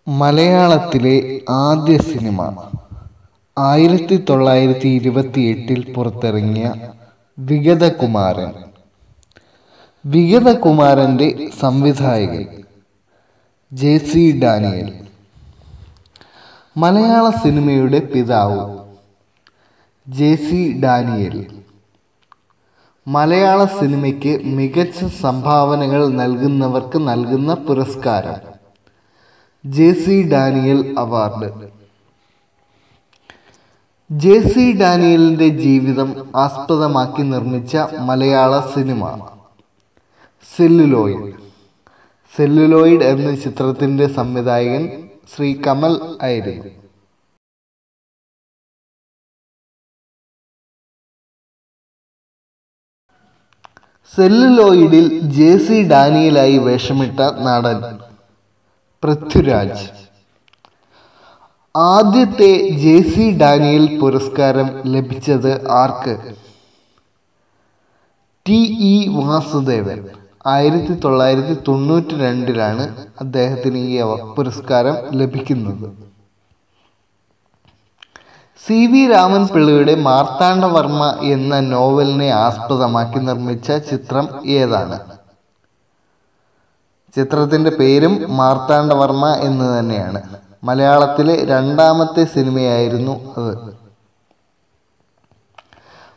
മലയാളത്തിലെ ആദ്യ സിനിമ 1928 പുറത്തിറങ്ങിയ വിഗതകുമാരൻ. വിഗതകുമാരന്റെ സംവിധായകൻ ജെ.സി. ഡാനിയൽ. മലയാള സിനിമയുടെ പിതാവ് ജെ.സി. ഡാനിയൽ. മലയാള സിനിമയ്ക്ക് മികച്ച സംഭാവനകൾ നൽകുന്നവർക്ക് നൽകുന്ന പുരസ്കാരം ജെ.സി. Daniel award. ജെ.സി. ഡാനിയലിന്റെ ജീവിതം ആസ്പദമാക്കി നിർമ്മിച്ച മലയാള സിനിമ സെല്ലുലോയിഡ്. സെല്ലുലോയിഡ് എന്ന ചിത്രത്തിന്റെ സംവിധായകൻ ശ്രീ കമൽ ആയിരുന്നു. സെല്ലുലോയിഡിൽ ജെ.സി. ഡാനിയലായി വേഷമിട്ട നടൻ പൃഥ്വിരാജ്. ആദ്യത്തെ ജെ.സി. ഡാനിയൽ പുരസ്കാരം ലഭിച്ചത് ആർക്ക്? ടി.ഇ. വാസുദേവൻ. 1992 അദ്ദേഹത്തിന് ഈ പുരസ്കാരം ലഭിക്കുന്നത്. സി.വി. രാമൻ പിള്ളയുടെ മാർത്താണ്ഡവർമ്മ എന്ന നോവലിനെ ആസ്പദമാക്കി നിർമ്മിച്ച ചിത്രം ഏതാണ്? ചിത്രത്തിന്റെ പേരും മാർത്താണ്ഡവർമ്മ എന്ന് തന്നെയാണ്. മലയാളത്തിലെ രണ്ടാമത്തെ സിനിമയായിരുന്നു അത്.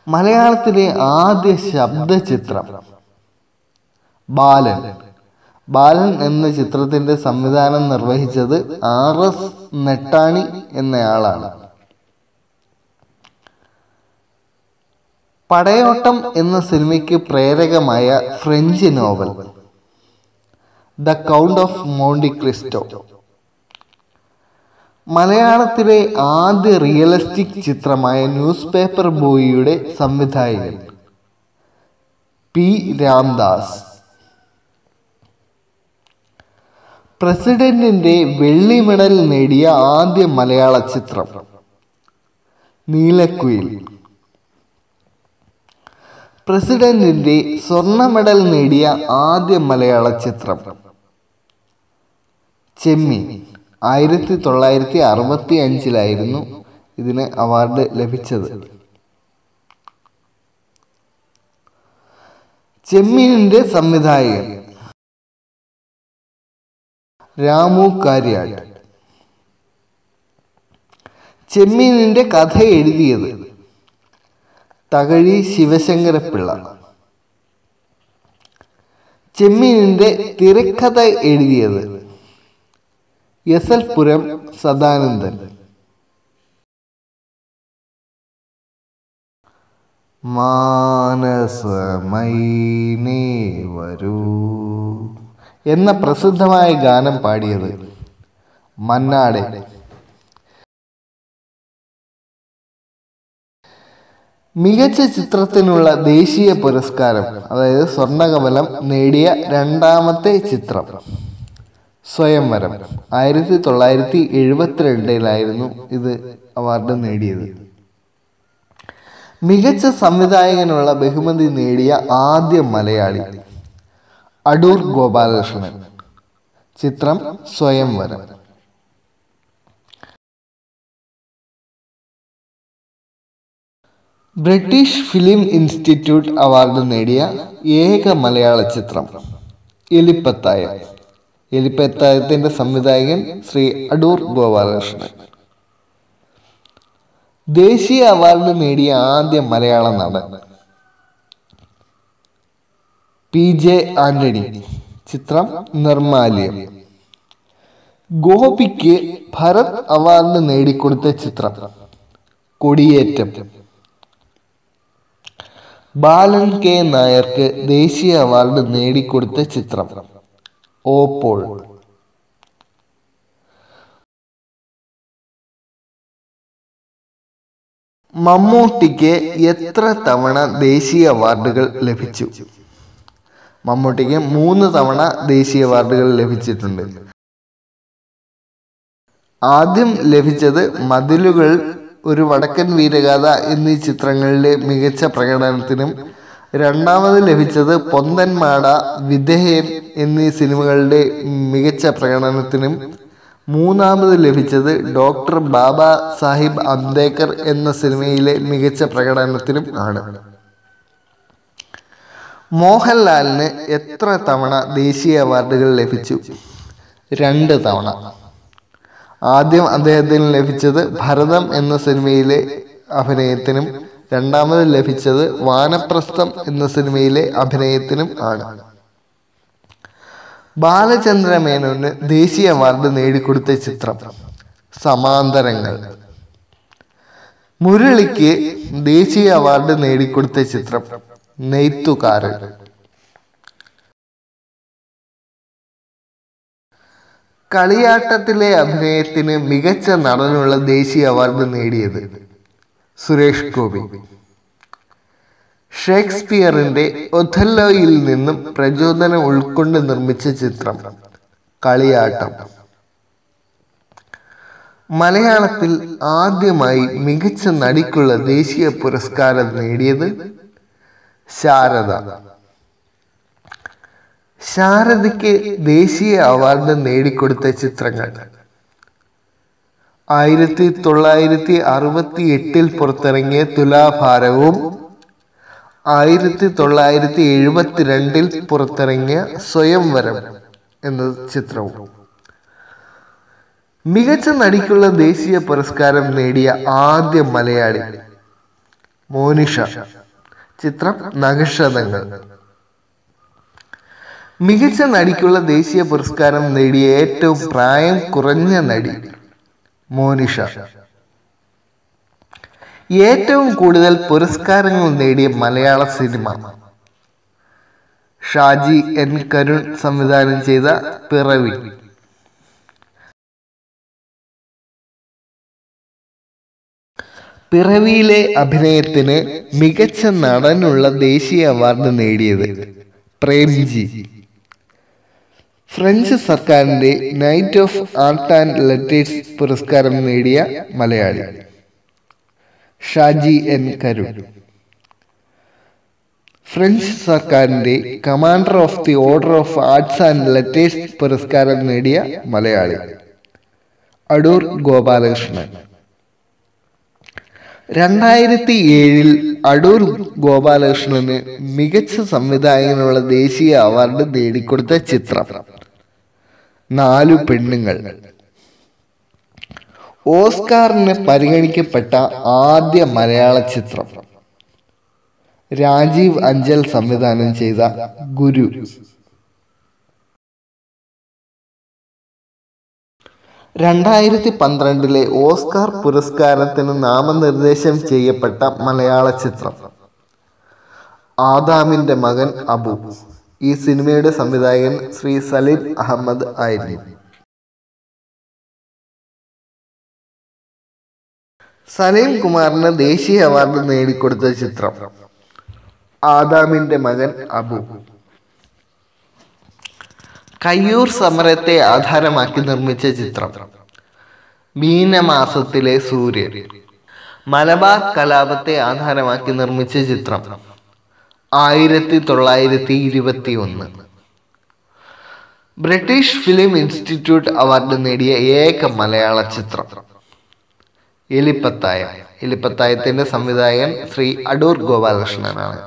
മലയാളത്തിലെ ആദ്യ ശബ്ദ ചിത്രം ബാലൻ. ബാലൻ എന്ന ചിത്രത്തിന്റെ സംവിധാനം നിർവഹിച്ചത് R.S. നെട്ടാണി എന്നയാളാണ്. പടയോട്ടം എന്ന സിനിമയ്ക്ക് പ്രേരകമായ French novel the Count of Monte Cristo. മലയാളത്തിലെ ആദ്യ റിയലിസ്റ്റിക് ചിത്രമായ ന്യൂസ് പേപ്പർ ബോയിയുടെ സംവിധായകൻ പി. രാംദാസ്. പ്രസിഡന്റിന്റെ വെള്ളി മെഡൽ നേടിയ ആദ്യ മലയാള ചിത്രം നീലക്കുയിൽ. പ്രസിഡന്റിന്റെ സ്വർണ്ണ മെഡൽ നേടിയ ആദ്യ മലയാള ചിത്രം ചെമ്മീൻ. 1965 ഇതിന് അവാർഡ് ലഭിച്ചത്. ചെമ്മീനിന്റെ സംവിധായകൻ രാമു കാര്യാട്ട്. ചെമ്മീനിന്റെ കഥ എഴുതിയത് തകഴി ശിവശങ്കരപ്പിള്ള. ചെമ്മീനിന്റെ തിരക്കഥ എഴുതിയത് യസൽപുരം സദാനന്ദൻ. മാനസമൈനേ വരൂ എന്ന പ്രസിദ്ധമായ ഗാനം പാടിയത് മന്നാടെ. മികച്ച ചിത്രത്തിനുള്ള ദേശീയ പുരസ്കാരം, അതായത് സ്വർണ്ണകമലം നേടിയ രണ്ടാമത്തെ ചിത്രം സ്വയംവരം. 1972 ഇത് അവാർഡ് നേടിയത്. മികച്ച സംവിധായകനുള്ള ബഹുമതി നേടിയ ആദ്യ മലയാളി അടൂർ ഗോപാലകൃഷ്ണൻ. ചിത്രം സ്വയംവരം. ബ്രിട്ടീഷ് ഫിലിം ഇൻസ്റ്റിറ്റ്യൂട്ട് അവാർഡ് നേടിയ ഏക മലയാള ചിത്രം എലിപ്പത്തായം. എലിപ്പത്തായത്തിന്റെ സംവിധായകൻ ശ്രീ അടൂർ ഗോപാലകൃഷ്ണൻ. ദേശീയ അവാർഡ് നേടിയ ആദ്യ മലയാള നടൻ P.J. ആന്റണി. ചിത്രം നിർമാല്യം. ഗോപിക്ക് ഭരത് അവാർഡ് നേടിക്കൊടുത്ത ചിത്രം കൊടിയേറ്റം. ബാലൻ കെ നായർക്ക് ദേശീയ അവാർഡ് നേടിക്കൊടുത്ത ചിത്രം ഓപ്പോൾ. മമ്മൂട്ടിക്ക് എത്ര തവണ ദേശീയ അവാർഡുകൾ ലഭിച്ചു? മമ്മൂട്ടിക്ക് 3 തവണ ദേശീയ അവാർഡുകൾ ലഭിച്ചിട്ടുണ്ട്. ആദ്യം ലഭിച്ചത് മതിലുകൾ, ഒരു വടക്കൻ വീരഗാഥ എന്നീ ചിത്രങ്ങളിലെ മികച്ച പ്രകടനത്തിനും, രണ്ടാമത് ലഭിച്ചത് പൊന്തന്മാട, വിധേയൻ എന്നീ സിനിമകളുടെ മികച്ച പ്രകടനത്തിനും, മൂന്നാമത് ലഭിച്ചത് ഡോക്ടർ ബാബാ സാഹിബ് അംബേദ്കർ എന്ന സിനിമയിലെ മികച്ച പ്രകടനത്തിനും ആണ്. മോഹൻലാലിന് എത്ര തവണ ദേശീയ അവാർഡുകൾ ലഭിച്ചു? 2 തവണ. ആദ്യം അദ്ദേഹത്തിന് ലഭിച്ചത് ഭരതം എന്ന സിനിമയിലെ അഭിനയത്തിനും രണ്ടാമത് ലഭിച്ചത് വാനപ്രസ്ഥം എന്ന സിനിമയിലെ അഭിനയത്തിനും ആണ്. ബാലചന്ദ്ര മേനോന് ദേശീയ അവാർഡ് നേടിക്കൊടുത്ത ചിത്രം സമാന്തരങ്ങൾ. മുരളിക്ക് ദേശീയ അവാർഡ് നേടിക്കൊടുത്ത ചിത്രം നെയ്ത്തുകാരൻ. കളിയാട്ടത്തിലെ അഭിനയത്തിന് മികച്ച നടനുള്ള ദേശീയ അവാർഡ് നേടിയത് സുരേഷ് ഗോപി. ഷേക്സ്പിയറിന്റെ ഒഥല്ലോയിൽ നിന്നും പ്രചോദനം ഉൾക്കൊണ്ട് നിർമ്മിച്ച ചിത്രം കളിയാട്ടം. മലയാളത്തിൽ ആദ്യമായി മികച്ച നടിക്കുള്ള ദേശീയ പുരസ്കാരം നേടിയത് ശാരദ. ശാരദയ്ക്ക് ദേശീയ അവാർഡ് നേടിക്കൊടുത്ത ചിത്രങ്ങൾ 1968 പുറത്തിറങ്ങിയ തുലാഭാരവും 1972 പുറത്തിറങ്ങിയ സ്വയംവരം എന്ന ചിത്രവും. മികച്ച നടിക്കുള്ള ദേശീയ പുരസ്കാരം നേടിയ ആദ്യ മലയാളി മോനിഷ. ചിത്രം നഖശതങ്ങൾ. മികച്ച നടിക്കുള്ള ദേശീയ പുരസ്കാരം നേടിയ ഏറ്റവും പ്രായം കുറഞ്ഞ നടി മോനിഷ. ഏറ്റവും കൂടുതൽ പുരസ്കാരങ്ങൾ നേടിയ മലയാള സിനിമ ഷാജി എൻ കരുൺ സംവിധാനം ചെയ്ത പിറവി. പിറവിയിലെ അഭിനയത്തിന് മികച്ച നടനുള്ള ദേശീയ അവാർഡ് നേടിയത് പ്രേംജി. ഫ്രഞ്ച് സർക്കാരിന്റെ knight of art and letters പുരസ്കാരം നേടിയ മലയാളി ഷാജി എൻ കരുൺ. ഫ്രഞ്ച് സർക്കാരിന്റെ commander of the order of arts and letters പുരസ്കാരം നേടിയ മലയാളി അടൂർ ഗോപാലകൃഷ്ണൻ. 2007 അടൂർ ഗോപാലകൃഷ്ണന് മികച്ച സംവിധായകനുള്ള ദേശീയ അവാർഡ് നേടിക്കൊടുത്ത ചിത്രം 4 പെണ്ണുങ്ങൾ. ഓസ്കാറിന് പരിഗണിക്കപ്പെട്ട ആദ്യ മലയാള ചിത്രം രാജീവ് അഞ്ചൽ സംവിധാനം ചെയ്ത ഗുരു. 2012 ഓസ്കാർ പുരസ്കാരത്തിന് നാമനിർദ്ദേശം ചെയ്യപ്പെട്ട മലയാള ചിത്രം ആദാമിന്റെ മകൻ അബു. ഈ സിനിമയുടെ സംവിധായകൻ ശ്രീ സലീം അഹമ്മദ് ആയിരുന്നു. സലീം കുമാറിന് ദേശീയ അവാർഡ് നേടിക്കൊടുത്ത ചിത്രം ആദാമിന്റെ മകൻ അബു. കയ്യൂർ സമരത്തെ ആധാരമാക്കി നിർമ്മിച്ച ചിത്രം മീനമാസത്തിലെ സൂര്യൻ. മലബാർ കലാപത്തെ ആധാരമാക്കി നിർമ്മിച്ച ചിത്രം 1921. ബ്രിട്ടീഷ് ഫിലിം ഇൻസ്റ്റിറ്റ്യൂട്ട് അവാർഡ് നേടിയ ഏക മലയാള ചിത്രം എലിപ്പത്തായം. എലിപ്പത്തായത്തിന്റെ സംവിധായകൻ ശ്രീ അടൂർ ഗോപാലകൃഷ്ണനാണ്.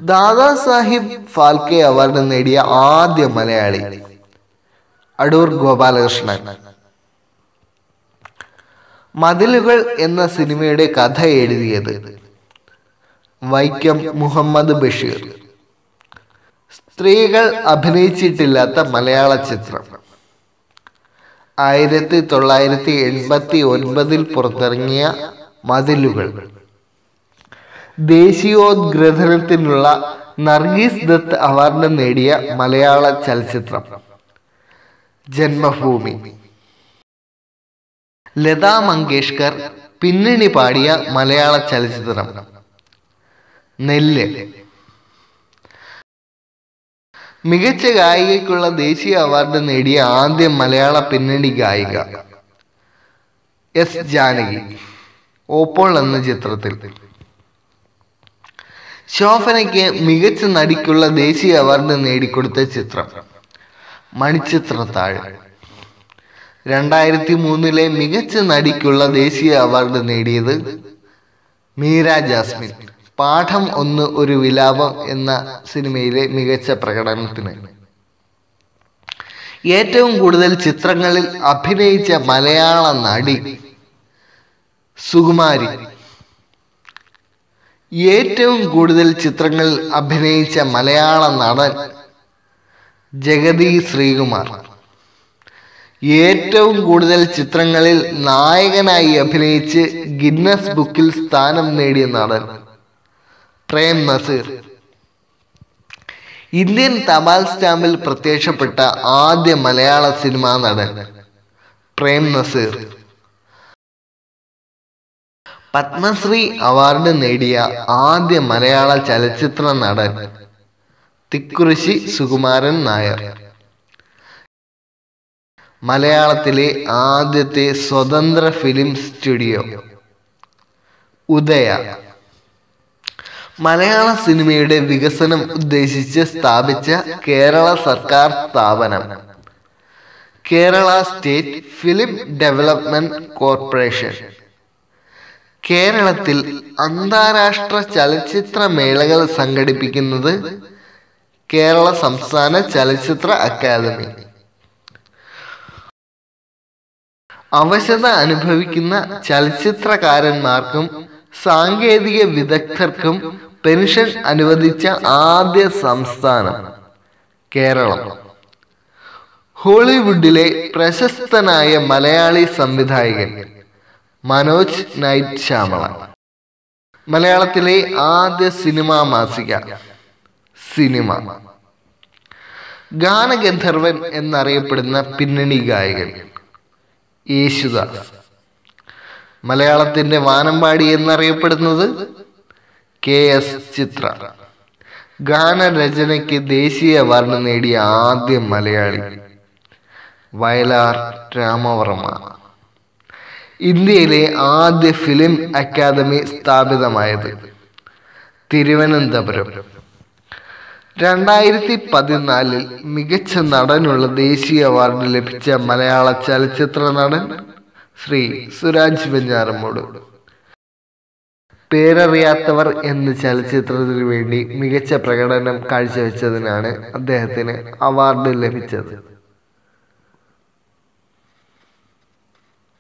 ദാദാ സാഹിബ് ഫാൽക്കെ അവാർഡ് നേടിയ ആദ്യ മലയാളി അടൂർ ഗോപാലകൃഷ്ണൻ. മതിലുകൾ എന്ന സിനിമയുടെ കഥ എഴുതിയത് വൈക്കം മുഹമ്മദ് ബഷീർ. സ്ത്രീകൾ അഭിനയിച്ചിട്ടില്ലാത്ത മലയാള ചിത്രം 1989 പുറത്തിറങ്ങിയ മതിലുകൾ. ദേശീയോദ്ഗ്രഥനത്തിനുള്ള നർഗീസ് ദത്ത് അവാർഡ് നേടിയ മലയാള ചലച്ചിത്രം ജന്മഭൂമി. ലതാ മങ്കേഷ്കർ പിന്നണി പാടിയ മലയാള ചലച്ചിത്രം നെല്ല്. മികച്ച ഗായികയ്ക്കുള്ള ദേശീയ അവാർഡ് നേടിയ ആദ്യ മലയാള പിന്നണി ഗായിക എസ് ജാനകി, ഓപ്പോൾ എന്ന ചിത്രത്തിൽ. ശോഭനയ്ക്ക് മികച്ച നടിക്കുള്ള ദേശീയ അവാർഡ് നേടിക്കൊടുത്ത ചിത്രം മണിച്ചിത്രത്താഴ്. 2003 മികച്ച നടിക്കുള്ള ദേശീയ അവാർഡ് നേടിയത് മീര ജാസ്മിൻ പാഠം 1 ഒരു വിലാപം എന്ന സിനിമയിലെ മികച്ച പ്രകടനത്തിന്. ഏറ്റവും കൂടുതൽ ചിത്രങ്ങളിൽ അഭിനയിച്ച മലയാള നടി സുകുമാരി. ഏറ്റവും കൂടുതൽ ചിത്രങ്ങളിൽ അഭിനയിച്ച മലയാള നടൻ ജഗതി ശ്രീകുമാർ. ഏറ്റവും കൂടുതൽ ചിത്രങ്ങളിൽ നായകനായി അഭിനയിച്ച് ഗിന്നസ് ബുക്കിൽ സ്ഥാനം നേടിയ നടൻ പ്രേം നസീർ. ഇന്ത്യൻ തപാൽ സ്റ്റാമ്പിൽ പ്രത്യക്ഷപ്പെട്ട ആദ്യ മലയാള സിനിമാ നടൻ പ്രേം നസീർ. പത്മശ്രീ അവാർഡ് നേടിയ ആദ്യ മലയാള ചലച്ചിത്ര നടൻ തിക്കുറിശ്ശി സുകുമാരൻ നായർ. മലയാളത്തിലെ ആദ്യത്തെ സ്വതന്ത്ര ഫിലിം സ്റ്റുഡിയോ ഉദയ. മലയാള സിനിമയുടെ വികസനം ഉദ്ദേശിച്ച് സ്ഥാപിച്ച കേരള സർക്കാർ സ്ഥാപനം Kerala state film development corporation. കേരളത്തിൽ അന്താരാഷ്ട്ര ചലച്ചിത്ര മേളകൾ സംഘടിപ്പിക്കുന്നത് കേരള സംസ്ഥാന ചലച്ചിത്ര അക്കാദമി. അവശത അനുഭവിക്കുന്ന ചലച്ചിത്രകാരന്മാർക്കും സാങ്കേതിക വിദഗ്ധർക്കും പെൻഷൻ അനുവദിച്ച ആദ്യ സംസ്ഥാനം കേരളം. ഹോളിവുഡിലെ പ്രശസ്തനായ മലയാളി സംവിധായകൻ മനോജ് നൈറ്റ് ശ്യാമള. മലയാളത്തിലെ ആദ്യ സിനിമാ മാസിക സിനിമ. ഗാനഗന്ധർവൻ എന്നറിയപ്പെടുന്ന പിന്നണി ഗായകൻ യേശുദാസ്. മലയാളത്തിന്റെ വാനമ്പാടി എന്നറിയപ്പെടുന്നത് KS ചിത്ര. ഗാനരചനയ്ക്ക് ദേശീയ അവാർഡ് നേടിയ ആദ്യ മലയാളി വയലാർ രാമവർമ്മ. ഇന്ത്യയിലെ ആദ്യ ഫിലിം അക്കാദമി സ്ഥാപിതമായത് തിരുവനന്തപുരം. 2014 മികച്ച നടനുള്ള ദേശീയ അവാർഡ് ലഭിച്ച മലയാള ചലച്ചിത്ര നടൻ ശ്രീ സുരാജ് വെഞ്ഞാറമ്മൂട്. പേരറിയാത്തവർ എന്ന ചലച്ചിത്രത്തിനു വേണ്ടി മികച്ച പ്രകടനം കാഴ്ചവെച്ചതിനാണ് അദ്ദേഹത്തിന് അവാർഡ് ലഭിച്ചത്.